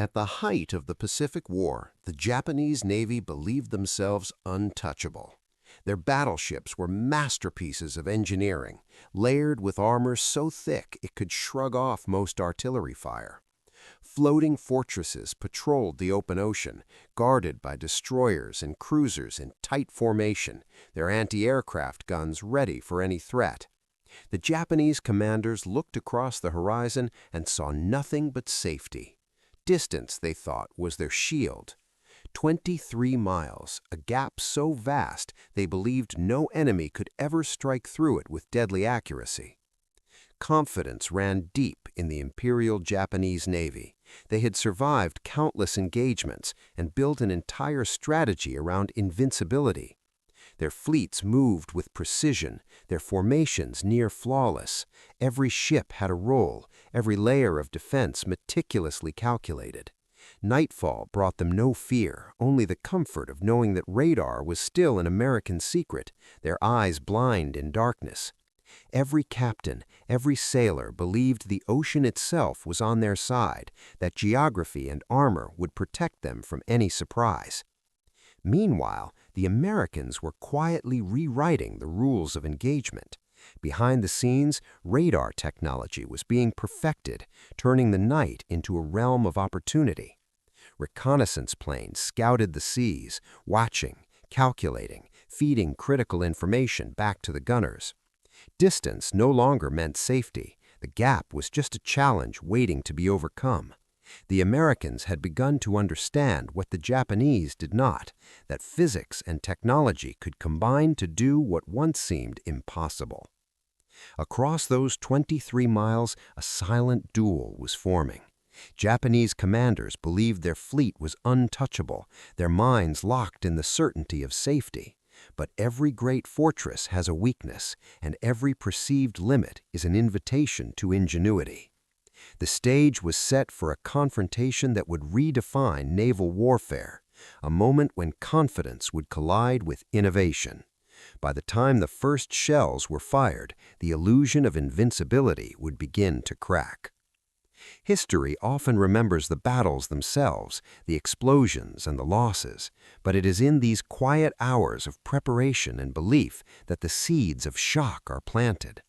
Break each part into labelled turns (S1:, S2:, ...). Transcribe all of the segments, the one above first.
S1: At the height of the Pacific War, the Japanese Navy believed themselves untouchable. Their battleships were masterpieces of engineering, layered with armor so thick it could shrug off most artillery fire. Floating fortresses patrolled the open ocean, guarded by destroyers and cruisers in tight formation, their anti-aircraft guns ready for any threat. The Japanese commanders looked across the horizon and saw nothing but safety. Distance, they thought, was their shield. 23 miles, a gap so vast they believed no enemy could ever strike through it with deadly accuracy. Confidence ran deep in the Imperial Japanese Navy. They had survived countless engagements and built an entire strategy around invincibility. Their fleets moved with precision, their formations near flawless. Every ship had a role, every layer of defense meticulously calculated. Nightfall brought them no fear, only the comfort of knowing that radar was still an American secret, their eyes blind in darkness. Every captain, every sailor believed the ocean itself was on their side, that geography and armor would protect them from any surprise. Meanwhile, the Americans were quietly rewriting the rules of engagement. Behind the scenes, radar technology was being perfected, turning the night into a realm of opportunity. Reconnaissance planes scouted the seas, watching, calculating, feeding critical information back to the gunners. Distance no longer meant safety. The gap was just a challenge waiting to be overcome. The Americans had begun to understand what the Japanese did not, that physics and technology could combine to do what once seemed impossible. Across those 23 miles, a silent duel was forming. Japanese commanders believed their fleet was untouchable, their minds locked in the certainty of safety. But every great fortress has a weakness, and every perceived limit is an invitation to ingenuity. The stage was set for a confrontation that would redefine naval warfare, a moment when confidence would collide with innovation. By the time the first shells were fired, the illusion of invincibility would begin to crack. History often remembers the battles themselves, the explosions and the losses, but it is in these quiet hours of preparation and belief that the seeds of shock are planted.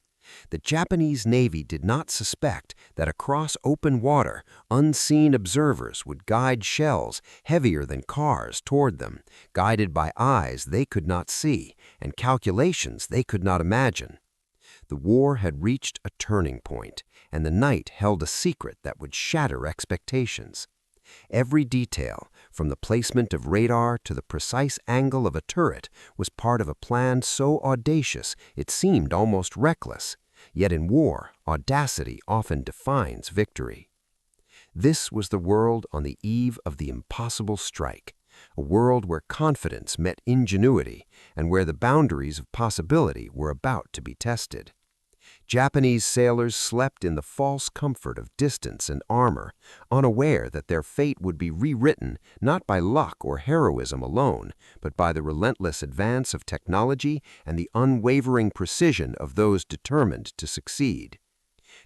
S1: The Japanese Navy did not suspect that across open water, unseen observers would guide shells heavier than cars toward them, guided by eyes they could not see and calculations they could not imagine. The war had reached a turning point, and the night held a secret that would shatter expectations. Every detail, from the placement of radar to the precise angle of a turret, was part of a plan so audacious it seemed almost reckless. Yet in war, audacity often defines victory. This was the world on the eve of the impossible strike, a world where confidence met ingenuity and where the boundaries of possibility were about to be tested. Japanese sailors slept in the false comfort of distance and armor, unaware that their fate would be rewritten not by luck or heroism alone, but by the relentless advance of technology and the unwavering precision of those determined to succeed.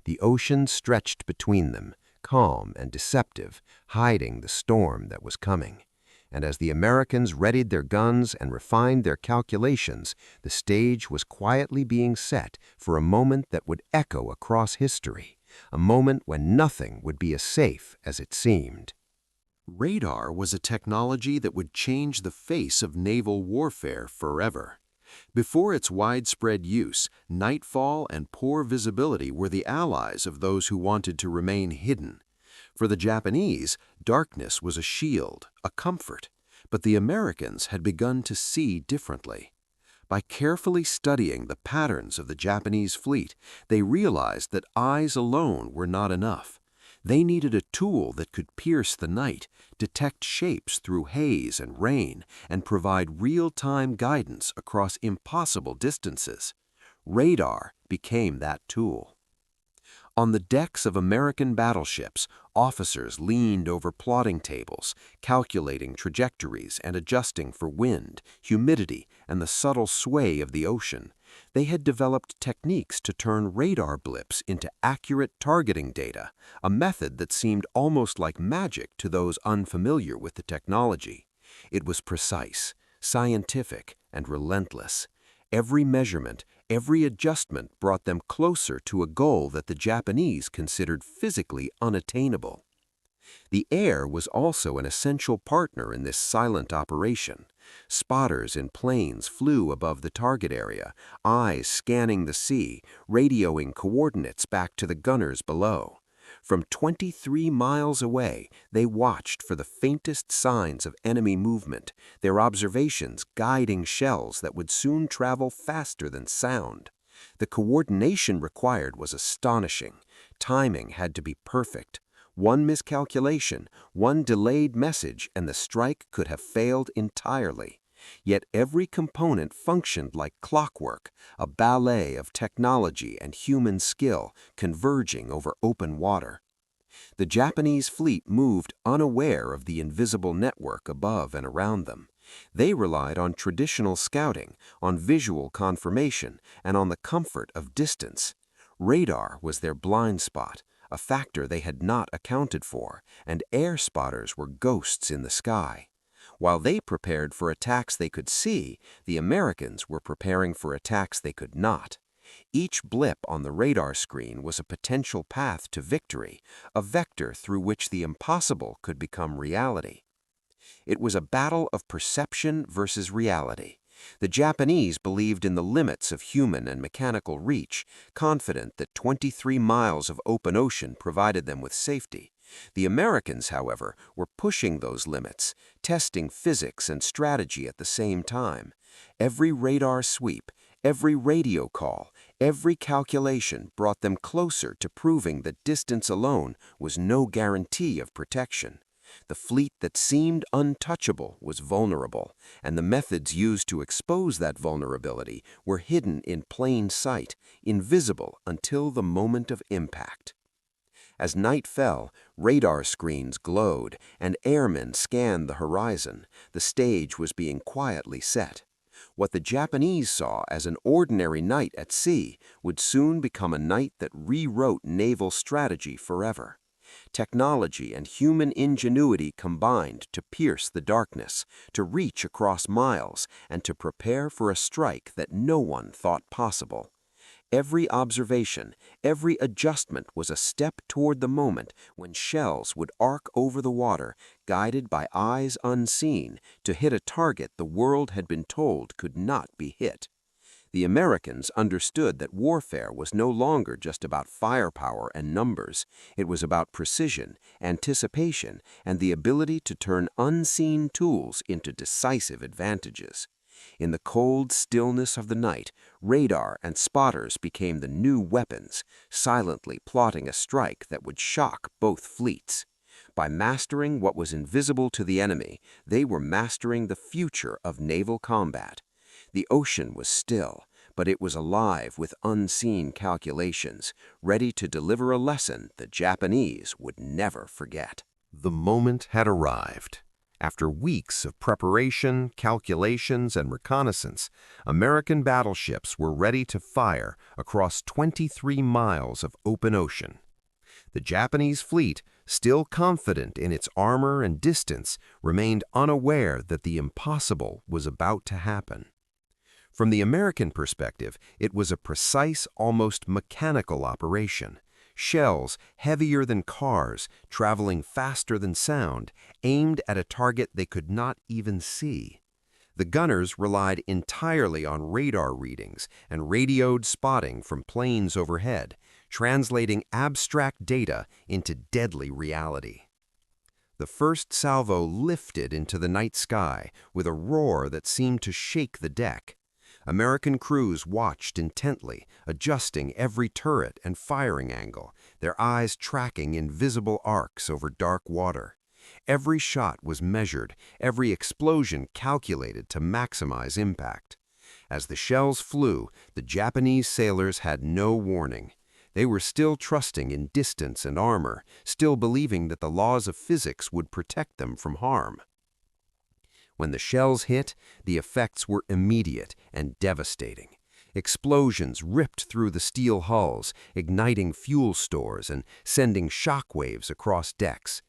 S1: The ocean stretched between them, calm and deceptive, hiding the storm that was coming. And as the Americans readied their guns and refined their calculations, the stage was quietly being set for a moment that would echo across history, a moment when nothing would be as safe as it seemed. Radar was a technology that would change the face of naval warfare forever. Before its widespread use, nightfall and poor visibility were the allies of those who wanted to remain hidden. For the Japanese, darkness was a shield, a comfort, but the Americans had begun to see differently. By carefully studying the patterns of the Japanese fleet, they realized that eyes alone were not enough. They needed a tool that could pierce the night, detect shapes through haze and rain, and provide real-time guidance across impossible distances. Radar became that tool. On the decks of American battleships, officers leaned over plotting tables, calculating trajectories and adjusting for wind, humidity, and the subtle sway of the ocean. They had developed techniques to turn radar blips into accurate targeting data, a method that seemed almost like magic to those unfamiliar with the technology. It was precise, scientific, and relentless. Every measurement, every adjustment brought them closer to a goal that the Japanese considered physically unattainable. The air was also an essential partner in this silent operation. Spotters in planes flew above the target area, eyes scanning the sea, radioing coordinates back to the gunners below. From 23 miles away, they watched for the faintest signs of enemy movement, their observations guiding shells that would soon travel faster than sound. The coordination required was astonishing. Timing had to be perfect. One miscalculation, one delayed message, and the strike could have failed entirely. Yet every component functioned like clockwork, a ballet of technology and human skill converging over open water. The Japanese fleet moved unaware of the invisible network above and around them. They relied on traditional scouting, on visual confirmation, and on the comfort of distance. Radar was their blind spot, a factor they had not accounted for, and air spotters were ghosts in the sky. While they prepared for attacks they could see, the Americans were preparing for attacks they could not. Each blip on the radar screen was a potential path to victory, a vector through which the impossible could become reality. It was a battle of perception versus reality. The Japanese believed in the limits of human and mechanical reach, confident that 23 miles of open ocean provided them with safety. The Americans, however, were pushing those limits, testing physics and strategy at the same time. Every radar sweep, every radio call, every calculation brought them closer to proving that distance alone was no guarantee of protection. The fleet that seemed untouchable was vulnerable, and the methods used to expose that vulnerability were hidden in plain sight, invisible until the moment of impact. As night fell, radar screens glowed, and airmen scanned the horizon. The stage was being quietly set. What the Japanese saw as an ordinary night at sea would soon become a night that rewrote naval strategy forever. Technology and human ingenuity combined to pierce the darkness, to reach across miles, and to prepare for a strike that no one thought possible. Every observation, every adjustment was a step toward the moment when shells would arc over the water, guided by eyes unseen, to hit a target the world had been told could not be hit. The Americans understood that warfare was no longer just about firepower and numbers. It was about precision, anticipation, and the ability to turn unseen tools into decisive advantages. In the cold stillness of the night, radar and spotters became the new weapons, silently plotting a strike that would shock both fleets. By mastering what was invisible to the enemy, they were mastering the future of naval combat. The ocean was still, but it was alive with unseen calculations, ready to deliver a lesson the Japanese would never forget. The moment had arrived. After weeks of preparation, calculations, and reconnaissance, American battleships were ready to fire across 23 miles of open ocean. The Japanese fleet, still confident in its armor and distance, remained unaware that the impossible was about to happen. From the American perspective, it was a precise, almost mechanical operation. Shells, heavier than cars, traveling faster than sound, aimed at a target they could not even see. The gunners relied entirely on radar readings and radioed spotting from planes overhead, translating abstract data into deadly reality. The first salvo lifted into the night sky with a roar that seemed to shake the deck. American crews watched intently, adjusting every turret and firing angle, their eyes tracking invisible arcs over dark water. Every shot was measured, every explosion calculated to maximize impact. As the shells flew, the Japanese sailors had no warning. They were still trusting in distance and armor, still believing that the laws of physics would protect them from harm. When the shells hit, the effects were immediate and devastating. Explosions ripped through the steel hulls, igniting fuel stores and sending shockwaves across decks.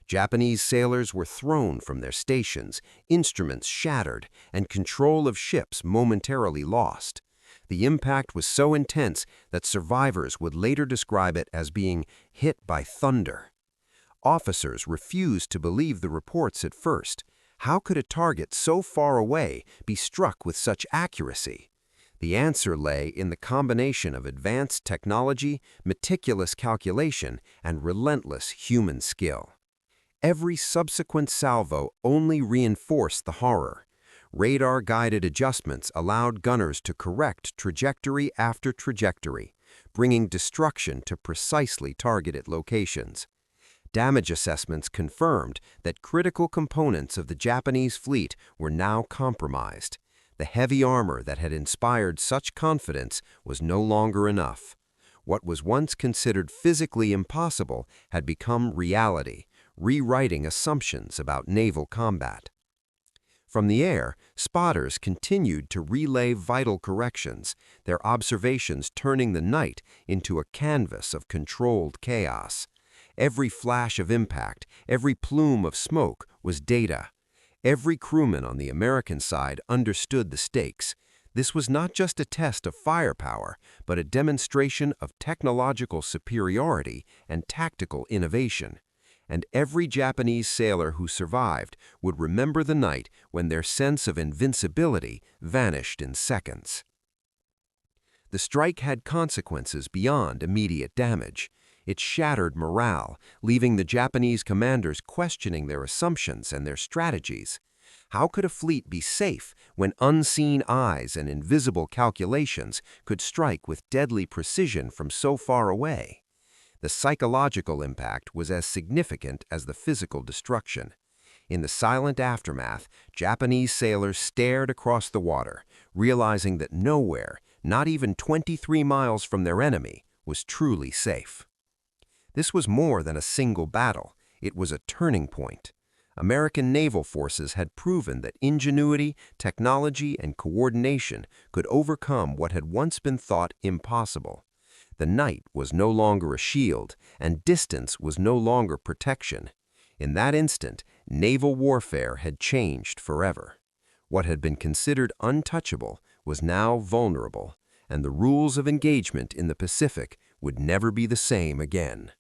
S1: Japanese sailors were thrown from their stations, instruments shattered, and control of ships momentarily lost. The impact was so intense that survivors would later describe it as being hit by thunder. Officers refused to believe the reports at first. How could a target so far away be struck with such accuracy? The answer lay in the combination of advanced technology, meticulous calculation, and relentless human skill. Every subsequent salvo only reinforced the horror. Radar-guided adjustments allowed gunners to correct trajectory after trajectory, bringing destruction to precisely targeted locations. Damage assessments confirmed that critical components of the Japanese fleet were now compromised. The heavy armor that had inspired such confidence was no longer enough. What was once considered physically impossible had become reality, rewriting assumptions about naval combat. From the air, spotters continued to relay vital corrections, their observations turning the night into a canvas of controlled chaos. Every flash of impact, every plume of smoke was data. Every crewman on the American side understood the stakes. This was not just a test of firepower, but a demonstration of technological superiority and tactical innovation. And every Japanese sailor who survived would remember the night when their sense of invincibility vanished in seconds. The strike had consequences beyond immediate damage. It shattered morale, leaving the Japanese commanders questioning their assumptions and their strategies. How could a fleet be safe when unseen eyes and invisible calculations could strike with deadly precision from so far away? The psychological impact was as significant as the physical destruction. In the silent aftermath, Japanese sailors stared across the water, realizing that nowhere, not even 23 miles from their enemy, was truly safe. This was more than a single battle. It was a turning point. American naval forces had proven that ingenuity, technology, and coordination could overcome what had once been thought impossible. The night was no longer a shield, and distance was no longer protection. In that instant, naval warfare had changed forever. What had been considered untouchable was now vulnerable, and the rules of engagement in the Pacific would never be the same again.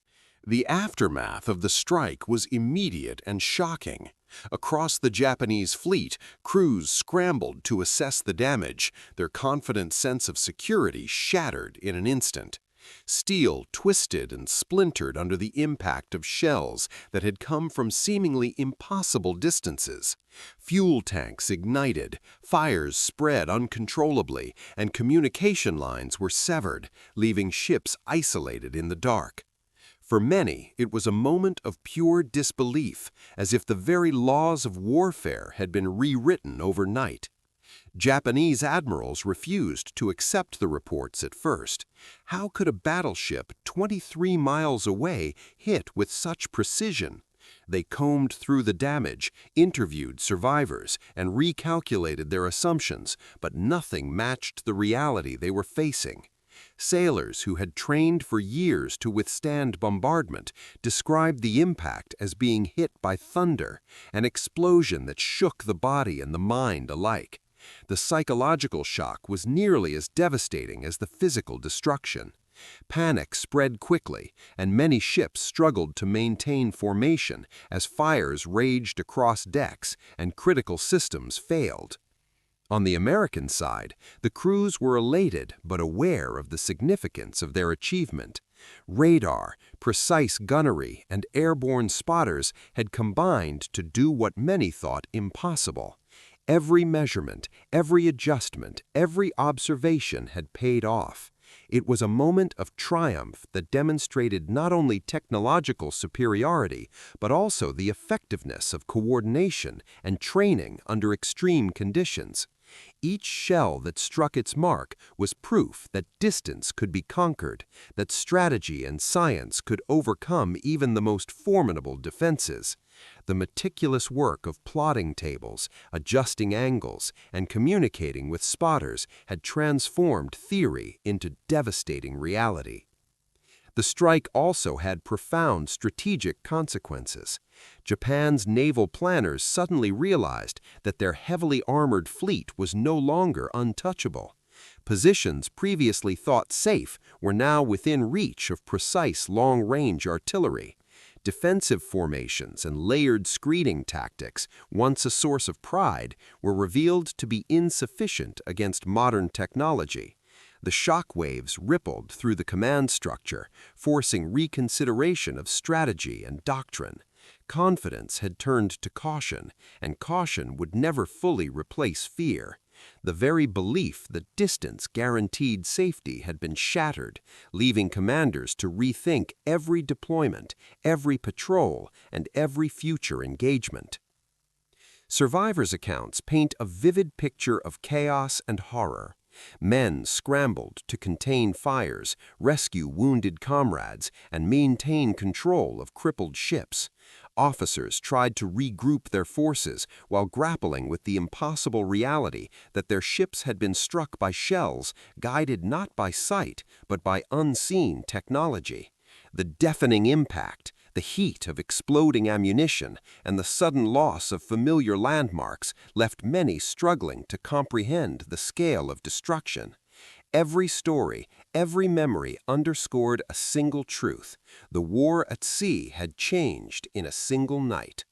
S2: The aftermath of the strike was immediate and shocking. Across the Japanese fleet, crews scrambled to assess the damage, their confident sense of security shattered in an instant. Steel twisted and splintered under the impact of shells that had come from seemingly impossible distances. Fuel tanks ignited, fires spread uncontrollably, and communication lines were severed, leaving ships isolated in the dark. For many, it was a moment of pure disbelief, as if the very laws of warfare had been rewritten overnight. Japanese admirals refused to accept the reports at first. How could a battleship 23 miles away hit with such precision? They combed through the damage, interviewed survivors, and recalculated their assumptions, but nothing matched the reality they were facing. Sailors who had trained for years to withstand bombardment described the impact as being hit by thunder, an explosion that shook the body and the mind alike. The psychological shock was nearly as devastating as the physical destruction. Panic spread quickly, and many ships struggled to maintain formation as fires raged across decks and critical systems failed. On the American side, the crews were elated but aware of the significance of their achievement. Radar, precise gunnery, and airborne spotters had combined to do what many thought impossible. Every measurement, every adjustment, every observation had paid off. It was a moment of triumph that demonstrated not only technological superiority, but also the effectiveness of coordination and training under extreme conditions. Each shell that struck its mark was proof that distance could be conquered, that strategy and science could overcome even the most formidable defenses. The meticulous work of plotting tables, adjusting angles, and communicating with spotters had transformed theory into devastating reality. The strike also had profound strategic consequences. Japan's naval planners suddenly realized that their heavily armored fleet was no longer untouchable. Positions previously thought safe were now within reach of precise long-range artillery. Defensive formations and layered screening tactics, once a source of pride, were revealed to be insufficient against modern technology. The shock waves rippled through the command structure, forcing reconsideration of strategy and doctrine. Confidence had turned to caution, and caution would never fully replace fear. The very belief that distance guaranteed safety had been shattered, leaving commanders to rethink every deployment, every patrol, and every future engagement. Survivors' accounts paint a vivid picture of chaos and horror. Men scrambled to contain fires, rescue wounded comrades, and maintain control of crippled ships. Officers tried to regroup their forces while grappling with the impossible reality that their ships had been struck by shells guided not by sight but by unseen technology. The deafening impact, the heat of exploding ammunition, and the sudden loss of familiar landmarks left many struggling to comprehend the scale of destruction. Every story, every memory underscored a single truth: the war at sea had changed in a single night.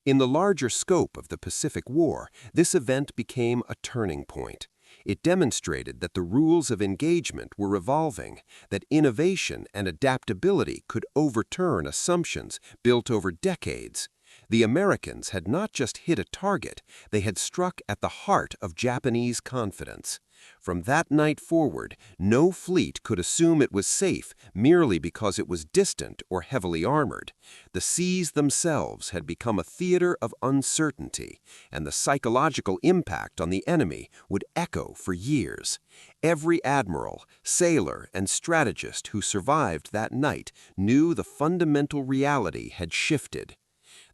S2: In the larger scope of the Pacific War, this event became a turning point. It demonstrated that the rules of engagement were evolving, that innovation and adaptability could overturn assumptions built over decades. The Americans had not just hit a target, they had struck at the heart of Japanese confidence. From that night forward, no fleet could assume it was safe merely because it was distant or heavily armored. The seas themselves had become a theater of uncertainty, and the psychological impact on the enemy would echo for years. Every admiral, sailor, and strategist who survived that night knew the fundamental reality had shifted.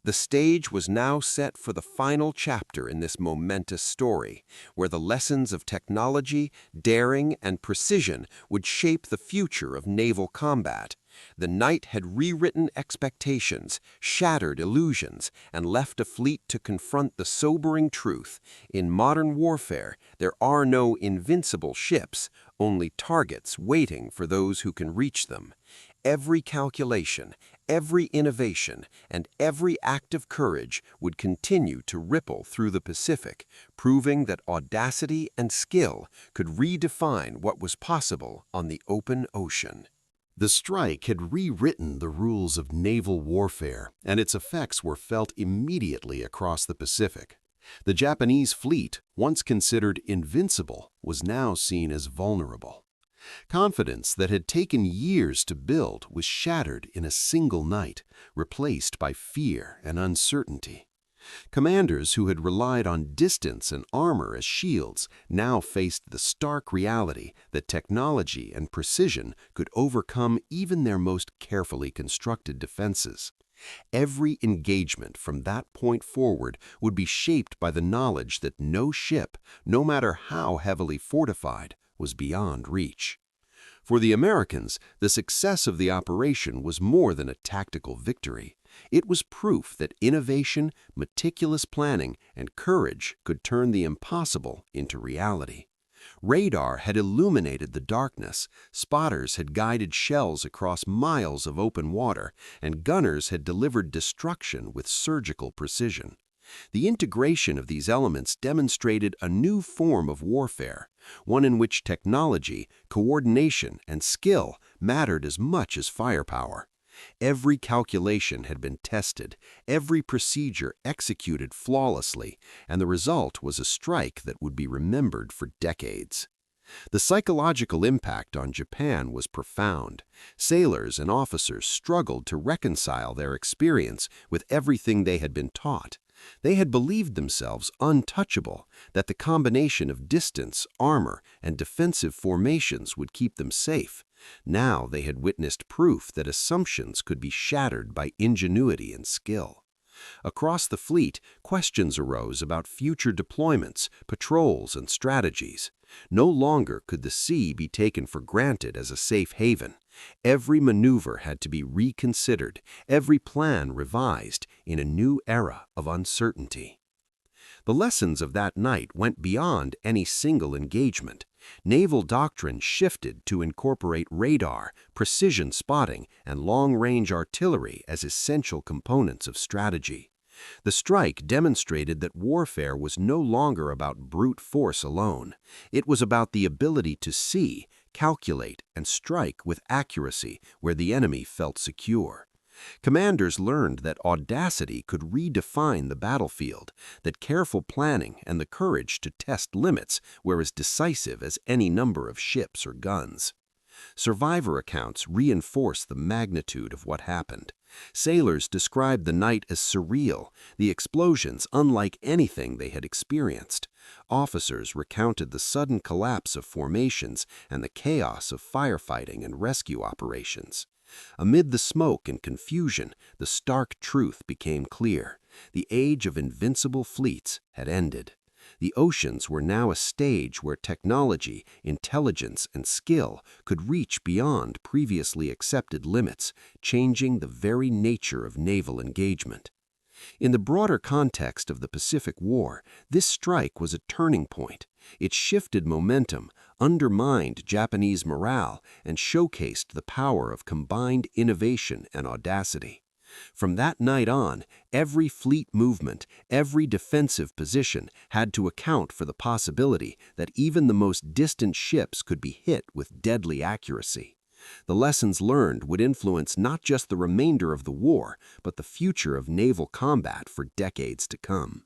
S2: The stage was now set for the final chapter in this momentous story, where the lessons of technology, daring, and precision would shape the future of naval combat. The night had rewritten expectations, shattered illusions, and left a fleet to confront the sobering truth: in modern warfare, there are no invincible ships, only targets waiting for those who can reach them. Every calculation, every innovation, and every act of courage would continue to ripple through the Pacific, proving that audacity and skill could redefine what was possible on the open ocean.
S3: The strike had rewritten the rules of naval warfare, and its effects were felt immediately across the Pacific. The Japanese fleet, once considered invincible, was now seen as vulnerable. Confidence that had taken years to build was shattered in a single night, replaced by fear and uncertainty. Commanders who had relied on distance and armor as shields now faced the stark reality that technology and precision could overcome even their most carefully constructed defenses. Every engagement from that point forward would be shaped by the knowledge that no ship, no matter how heavily fortified, was beyond reach. For the Americans, the success of the operation was more than a tactical victory. It was proof that innovation, meticulous planning, and courage could turn the impossible into reality. Radar had illuminated the darkness, spotters had guided shells across miles of open water, and gunners had delivered destruction with surgical precision. The integration of these elements demonstrated a new form of warfare, one in which technology, coordination, and skill mattered as much as firepower. Every calculation had been tested, every procedure executed flawlessly, and the result was a strike that would be remembered for decades. The psychological impact on Japan was profound. Sailors and officers struggled to reconcile their experience with everything they had been taught. They had believed themselves untouchable, that the combination of distance, armor, and defensive formations would keep them safe. Now they had witnessed proof that assumptions could be shattered by ingenuity and skill. Across the fleet, questions arose about future deployments, patrols, and strategies. No longer could the sea be taken for granted as a safe haven. Every maneuver had to be reconsidered, every plan revised in a new era of uncertainty. The lessons of that night went beyond any single engagement. Naval doctrine shifted to incorporate radar, precision spotting, and long-range artillery as essential components of strategy. The strike demonstrated that warfare was no longer about brute force alone. It was about the ability to see, calculate, and strike with accuracy where the enemy felt secure. Commanders learned that audacity could redefine the battlefield, that careful planning and the courage to test limits were as decisive as any number of ships or guns. Survivor accounts reinforce the magnitude of what happened. Sailors described the night as surreal, the explosions unlike anything they had experienced. Officers recounted the sudden collapse of formations and the chaos of firefighting and rescue operations. Amid the smoke and confusion, the stark truth became clear. The age of invincible fleets had ended. The oceans were now a stage where technology, intelligence, and skill could reach beyond previously accepted limits, changing the very nature of naval engagement. In the broader context of the Pacific War, this strike was a turning point. It shifted momentum, undermined Japanese morale, and showcased the power of combined innovation and audacity. From that night on, every fleet movement, every defensive position had to account for the possibility that even the most distant ships could be hit with deadly accuracy. The lessons learned would influence not just the remainder of the war, but the future of naval combat for decades to come.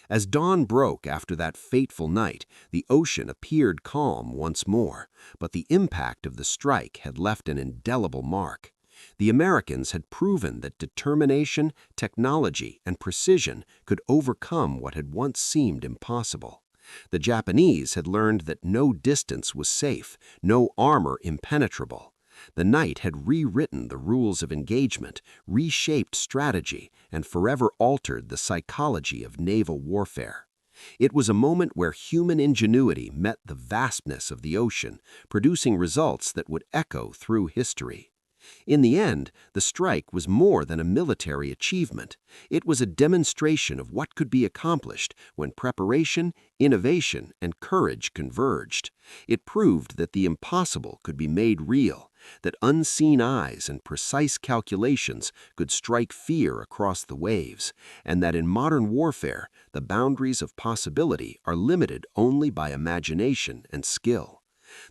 S3: As dawn broke after that fateful night, the ocean appeared calm once more, but the impact of the strike had left an indelible mark. The Americans had proven that determination, technology, and precision could overcome what had once seemed impossible. The Japanese had learned that no distance was safe, no armor impenetrable. The night had rewritten the rules of engagement, reshaped strategy, and forever altered the psychology of naval warfare. It was a moment where human ingenuity met the vastness of the ocean, producing results that would echo through history. In the end, the strike was more than a military achievement. It was a demonstration of what could be accomplished when preparation, innovation, and courage converged. It proved that the impossible could be made real, that unseen eyes and precise calculations could strike fear across the waves, and that in modern warfare, the boundaries of possibility are limited only by imagination and skill.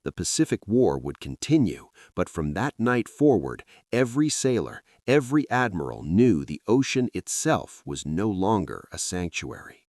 S3: The Pacific War would continue, but from that night forward, every sailor, every admiral knew the ocean itself was no longer a sanctuary.